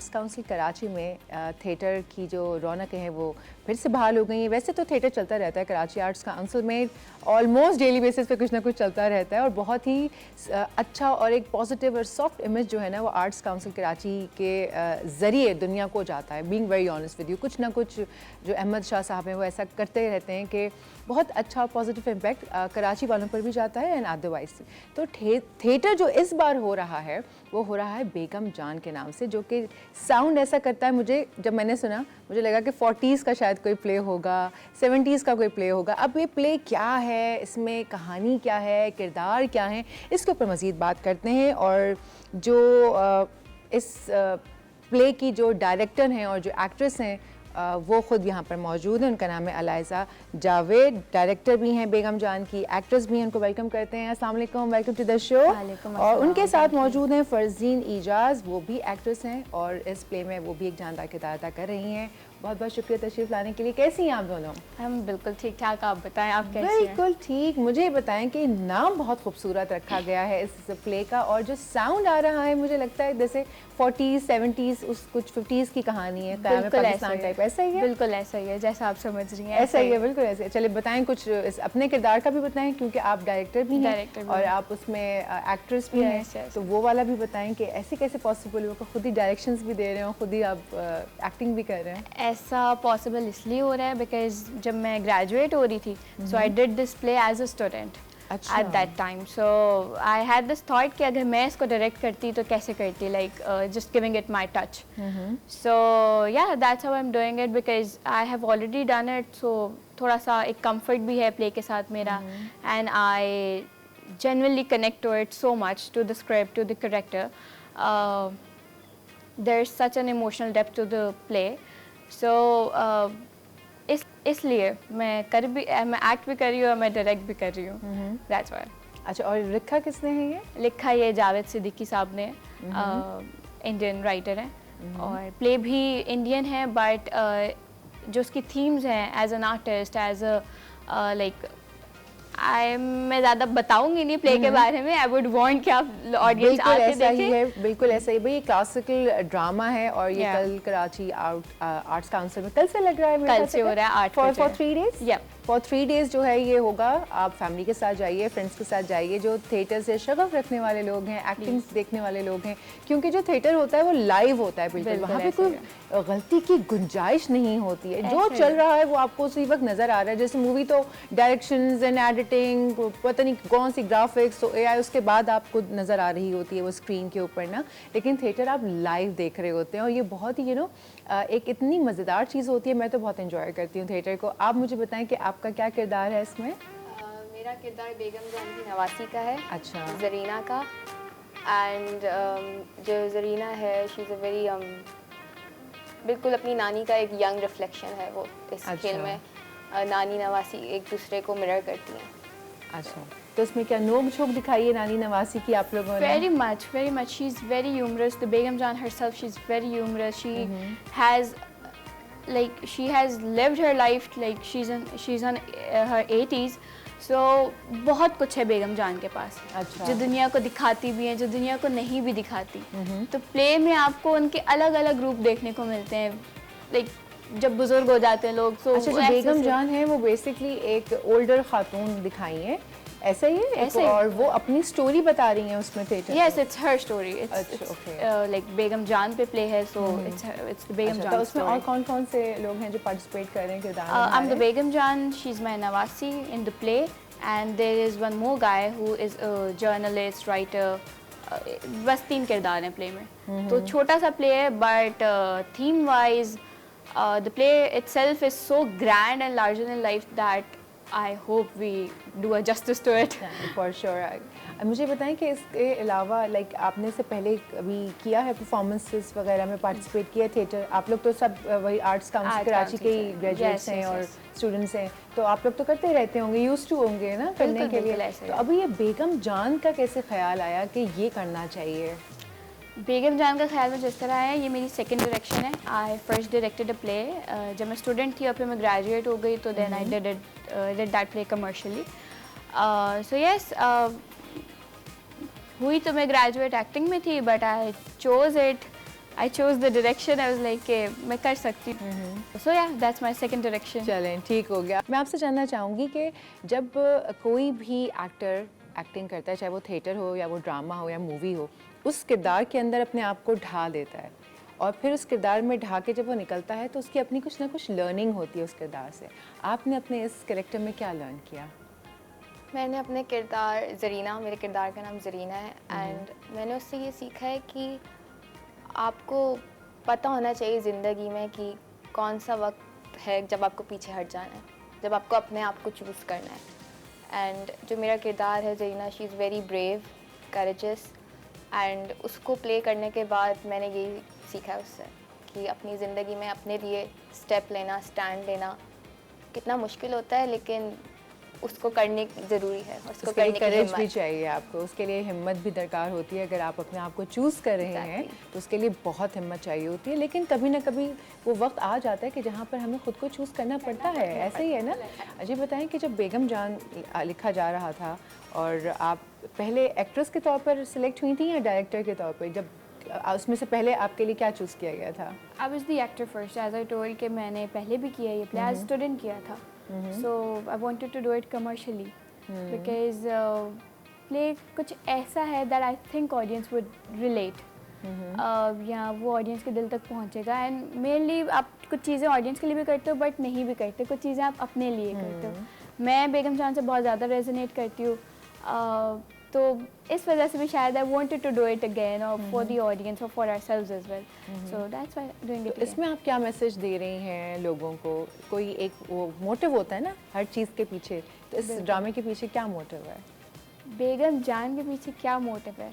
Arts council Karachi में theatre की जो रौनकें हैं वो फिर से बहाल हो गई हैं। वैसे तो थिएटर चलता रहता है कराची आर्ट्स काउंसिल में, ऑलमोस्ट डेली बेसिस पे कुछ ना कुछ चलता रहता है और बहुत ही अच्छा और एक पॉजिटिव और सॉफ्ट इमेज जो है ना वो आर्ट्स काउंसिल कराची के ज़रिए दुनिया को जाता है। Being very honest with you, कुछ ना कुछ जो अहमद शाह साहब हैं वो ऐसा करते रहते हैं कि बहुत अच्छा पॉजिटिव इम्पैक्ट कराची वालों पर भी जाता है एंड अदरवाइज। तो थिएटर जो इस बार हो रहा है वो हो रहा है बेगम जान के नाम से, जो कि साउंड ऐसा करता है, मुझे जब मैंने सुना मुझे लगा कि 40s का शायद कोई प्ले होगा, 70s का कोई प्ले होगा। अब ये प्ले क्या है, इसमें कहानी क्या है, किरदार क्या है, इसके ऊपर मज़ीद बात करते हैं। और जो इस प्ले की जो डायरेक्टर हैं और जो एक्ट्रेस हैं वो ख़ुद यहाँ पर मौजूद हैं। उनका नाम है अलाइज़ा जावेद, डायरेक्टर भी हैं बेगम जान की, एक्ट्रेस भी हैं। उनको वेलकम करते हैं। अस्सलाम वालेकुम, वेलकम टू द शो। और उनके साथ मौजूद हैं फरजीन इजाज़, वो भी एक्ट्रेस हैं और इस प्ले में वो भी एक जानदार किरदार अदा कर रही हैं। बहुत बहुत शुक्रिया तशरीफ़ लाने के लिए। कैसी हैं आप दोनों? हम बिल्कुल ठीक ठाक, आप बताएं आप कैसी हैं? बिल्कुल ठीक। मुझे बताएं कि नाम बहुत खूबसूरत रखा गया है इस प्ले का और जो साउंड आ रहा है मुझे लगता है जैसे 40s 70s उस कुछ 50s की कहानी है, पाकिस्तान टाइप। ऐसा ही है? बिल्कुल ऐसा ही है जैसा आप समझ रही हैं। ऐसा ही है, बिल्कुल ऐसे। चलिए बताएं कुछ इस अपने किरदार का भी बताएं, क्योंकि आप डायरेक्टर भी हैं और आप उसमें एक्ट्रेस भी हैं, तो वो वाला भी बताएं कि ऐसे कैसे पॉसिबल हो, खुद ही डायरेक्शंस भी दे रहे हो, खुद ही आप एक्टिंग भी कर रहे हैं। ऐसा पॉसिबल इसलिए हो रहा है बिकॉज जब मैं ग्रेजुएट हो रही थी so I did this play as a student at that time, so I had this thought कि अगर मैं इसको डायरेक्ट करती तो कैसे करती, like just giving it my touch. So yeah, that's how I'm doing it because I have already done it, so थोड़ा सा एक comfort भी है प्ले के साथ मेरा, and I genuinely connect to it so much, to the script, to the character. There's such an emotional depth to the play, so इसलिए मैं एक्ट भी कर रही हूँ और मैं डायरेक्ट भी कर रही हूँ। That's why. अच्छा, और लिखा किसने है ये? लिखा ये जावेद सिद्दीकी साहब ने, इंडियन राइटर हैं और प्ले भी इंडियन है, बट जो उसकी थीम्स हैं as an artist, as a like मैं ज़्यादा बताऊंगी नहीं प्ले के बारे में। आई वुड वांट कि आप ऑडियंस आके देखें। बिल्कुल ऐसा ही भाई, ये क्लासिकल ड्रामा है और ये कल कराची आर्ट्स काउंसिल में कल से लग रहा है, कल से हो रहा है 8 फॉर 3 डेज। फॉर 3 डेज जो है ये होगा। आप फैमिली के साथ जाइए, फ्रेंड्स के साथ जाइए, जो थिएटर से शगफ रखने वाले लोग हैं, एक्टिंग देखने वाले लोग हैं, क्योंकि जो थिएटर होता है वो लाइव होता है, बिल्कुल वहाँ पे कोई गलती की गुंजाइश नहीं होती है। जो चल रहा है वो आपको उसी वक्त नज़र आ रहा है। जैसे मूवी तो डायरेक्शंस एंड एडिटिंग, पता नहीं कौन सी ग्राफिक्स, तो AI उसके बाद आपको नज़र आ रही होती है वो स्क्रीन के ऊपर ना, लेकिन थिएटर आप लाइव देख रहे होते हैं और ये बहुत ही एक इतनी मज़ेदार चीज़ होती है। मैं तो बहुत एंजॉय करती हूँ थिएटर को। आप मुझे बताएं कि आपका क्या किरदार है इसमें? मेरा किरदार बेगम जान की नवासी का है। अच्छा। जरीना का। एंड जो जरीना है शी इज़ अ वेरी बिल्कुल अपनी नानी का एक यंग रिफ्लेक्शन है वो इस खेल में। नानी नवासी एक दूसरे को मिरर करती हैं। अच्छा, तो इसमें क्या नोक झोंक दिखाई है नानी नवासी की आप लोगों ने? Very much. She's very humorous. The Begum Jan herself, she's very humorous. She has, like, she has lived her life, like she's on her 80s. So बहुत कुछ है बेगम जान के पास। अच्छा। जो दुनिया को दिखाती भी है, जो दुनिया को नहीं भी दिखाती। तो प्ले में आपको उनके अलग अलग रूप देखने को मिलते हैं, लाइक जब बुजुर्ग हो जाते हैं लोग। तो अच्छा, जो बेगम जान है वो बेसिकली एक ओल्डर खातून दिखाई है, ऐसा ही है? ऐसे और वो अपनी स्टोरी बता रही हैं उसमें theatre? Yes, it's her story. अच्छा, okay. Like बेगम जान पे प्ले है, so it's the बेगम जान। तो उसमें और कौन-कौन से लोग हैं जो पार्टिसिपेट कर रहे हैं किरदार में? I'm the बेगम जान, she's my nawasi in the play, and there is one more guy who is a journalist, writer. बस 3 किरदार हैं प्ले में। तो छोटा सा प्ले है, but theme wise the play itself is so grand and larger than life that I hope we do a justice to it. For sure. मुझे बताएं कि इसके अलावा लाइक आपने से पहले अभी किया है परफॉर्मेंसेस वगैरह में पार्टिसिपेट किया थिएटर? आप लोग तो सब वही आर्ट्स काउंसिल कराची के ही ग्रेजुएट्स हैं और स्टूडेंट्स हैं, तो आप लोग तो करते रहते होंगे, यूज्ड टू होंगे ना करने के लिए। तो अभी ये बेगम जान का कैसे ख्याल आया कि ये करना चाहिए? बेगम जान का ख्याल में जिस तरह है, ये मेरी सेकंड डायरेक्शन है। आई फर्स्ट डायरेक्टेड अ प्ले जब मैं स्टूडेंट थी और फिर मैं ग्रेजुएट हो गई, तो then I did that play commercially. So yes, हुई तो मैं ग्रेजुएट एक्टिंग में थी, but I chose it I chose the direction. I was like, मैं कर सकती हूँ. So yeah, that's my second direction. चलें, ठीक हो गया. मैं आपसे जानना चाहूँगी कि जब कोई भी एक्टर एक्टिंग करता है, चाहे वो थिएटर हो या वो ड्रामा हो या मूवी हो, उस किरदार के अंदर अपने आप को ढा देता है और फिर उस किरदार में ढा के जब वो निकलता है तो उसकी अपनी कुछ ना कुछ लर्निंग होती है उस किरदार से. आपने अपने इस कैरेक्टर में क्या लर्न किया? मैंने अपने किरदार ज़रीना, मेरे किरदार का नाम ज़रीना है, एंड मैंने उससे ये सीखा है कि आपको पता होना चाहिए ज़िंदगी में कि कौन सा वक्त है जब आपको पीछे हट जाना है, जब आपको अपने आप को चूज़ करना है. एंड जो मेरा किरदार है Zarina, she is very brave, courageous, and उसको प्ले करने के बाद मैंने यही सीखा है उससे कि अपनी ज़िंदगी में अपने लिए स्टेप लेना, स्टैंड लेना कितना मुश्किल होता है, लेकिन उसको करने ज़रूरी है और उसको उसके लिए करने की करेज भी हिम्मत. चाहिए आपको, उसके लिए हिम्मत भी दरकार होती है. अगर आप अपने आप को चूज़ कर रहे हैं तो उसके लिए बहुत हिम्मत चाहिए होती है. लेकिन कभी ना कभी वो वक्त आ जाता है कि जहाँ पर हमें खुद को चूज़ करना पड़ता है. ऐसे ही है ना? अजय बताएं कि जब बेगम जान लिखा जा रहा था और आप पहले एक्ट्रेस के तौर पर सिलेक्ट हुई थी या डायरेक्टर के तौर पर, जब उसमें से पहले आपके लिए क्या चूज़ किया गया था? I was the actor first, as I told कि मैंने पहले भी किया ये play as student किया था. So I wanted to do it commercially because play कुछ ऐसा है that I think audience would relate. या वो ऑडियंस के दिल तक पहुंचेगा. एंड मेनली आप कुछ चीज़ें ऑडियंस के लिए भी करते हो बट नहीं भी करते, कुछ चीज़ें आप अपने लिए करते हो. मैं बेगम जान से बहुत ज़्यादा रेजोनेट करती हूँ, तो इस वजह से भी शायद I wanted to do it again और फॉर द ऑडियंस और for ourselves as well. So that's why doing it. इसमें आप क्या मैसेज दे रही हैं लोगों को? कोई एक वो मोटिव होता है ना हर चीज़ के पीछे, तो इस ड्रामे के पीछे क्या मोटिव है? बेगम जान के पीछे क्या मोटिव है?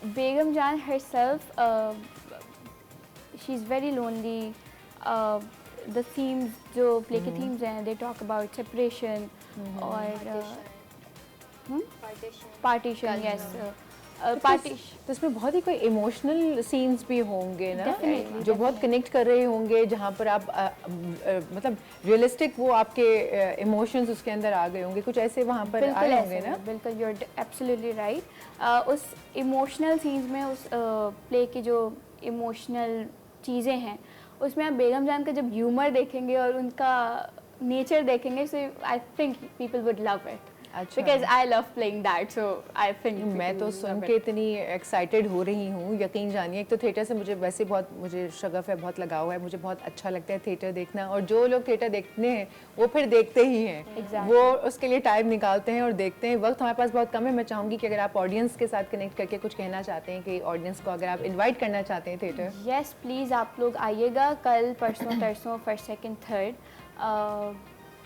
बेगम जान herself, she is very lonely. The themes जो प्ले के themes हैं, they talk about separation और partition. Yes, partition. तो इसमें बहुत ही कोई इमोशनल सीन्स भी होंगे ना, Definitely, जो बहुत कनेक्ट कर रहे होंगे, जहाँ पर आप मतलब रियलिस्टिक वो आपके इमोशंस उसके अंदर आ गए होंगे, कुछ ऐसे वहाँ पर बिल्कुल आए ऐसे होंगे ना? है, बिल्कुल, यू आर एब्सोल्युटली राइट. उस इमोशनल सीन्स में, उस प्ले की जो इमोशनल चीज़ें हैं, उसमें आप बेगम जान का जब ह्यूमर देखेंगे और उनका नेचर देखेंगे, so I think people would love it. अच्छा. Because I love playing that, so I think मैं people तो will सुन love के it. इतनी एक्साइटेड हो रही हूँ, यकीन जानिए. एक तो थिएटर से मुझे वैसे बहुत मुझे शगफ है, बहुत लगाव है, मुझे बहुत अच्छा लगता है थिएटर देखना, और जो लोग थिएटर देखते हैं वो फिर देखते ही हैं. Exactly. वो उसके लिए टाइम निकालते हैं और देखते हैं. वक्त हमारे पास बहुत कम है. मैं चाहूँगी कि अगर आप ऑडियंस के साथ कनेक्ट करके कुछ कहना चाहते हैं, कि ऑडियंस को अगर आप इन्वाइट करना चाहते हैं थिएटर. Yes, please, आप लोग आइएगा कल, परसों, तरसों, फर्स्ट, सेकंड, थर्ड,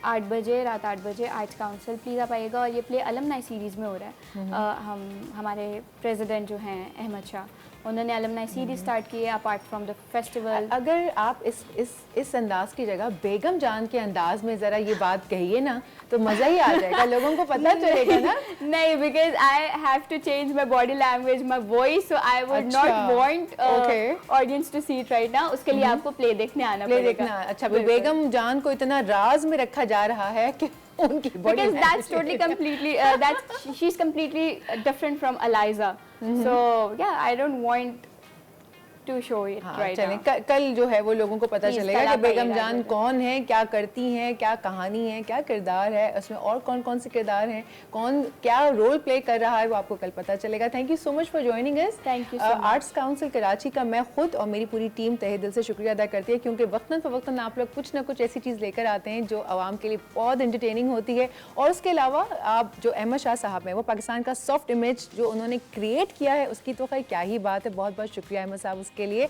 8 बजे, रात 8 बजे, आर्ट्स काउंसिल. प्लीज़ आप आइएगा. और ये प्ले अलमनाई सीरीज़ में हो रहा है. हमारे प्रेसिडेंट जो हैं अहमद शाह, उन्होंने अलमनाई सीरीज स्टार्ट की है अपार्ट फ्रॉम द फेस्टिवल. अगर आप इस अंदाज की जगह बेगम जान के अंदाज में ज़रा ये बात कहिए ना, तो मज़ा ही आ जाएगा. लोगों को पता चलेगा ना. नहीं, because I have to change my body language, my voice, so I would अच्छा. Not want audience to see it right now. उसके लिए आपको प्ले देखने आना प्ले पड़ेगा. देखना. अच्छा, बेगम जान को इतना राज में रखा जा रहा है कि उनकी body Because that's totally completely she's completely different from Eliza. So yeah, I don't want to show it right चलें. now. कल जो है वो लोगों को पता Please, चलेगा कल कि आप बेगम आइएगा जान जरूर. कौन है, क्या करती हैं, क्या कहानी है, क्या किरदार है उसमें, और कौन कौन से किरदार हैं, कौन क्या रोल प्ले कर रहा है, वो आपको कल पता चलेगा. Thank you so much for joining us. Thank you so much. Arts council Karachi का मैं खुद और मेरी पूरी टीम तहे दिल से शुक्रिया अदा करती है, क्योंकि वक्तन फ़वक्तन आप लोग कुछ ना कुछ ऐसी चीज़ लेकर आते हैं जो आवाम के लिए बहुत इंटरटेनिंग होती है. और उसके अलावा आप जो अहमद शाह साहब हैं, वो पाकिस्तान का सॉफ्ट इमेज जो उन्होंने क्रिएट किया है, उसकी तो खैर क्या ही बात है. बहुत बहुत शुक्रिया अहमद साहब उसके लिए.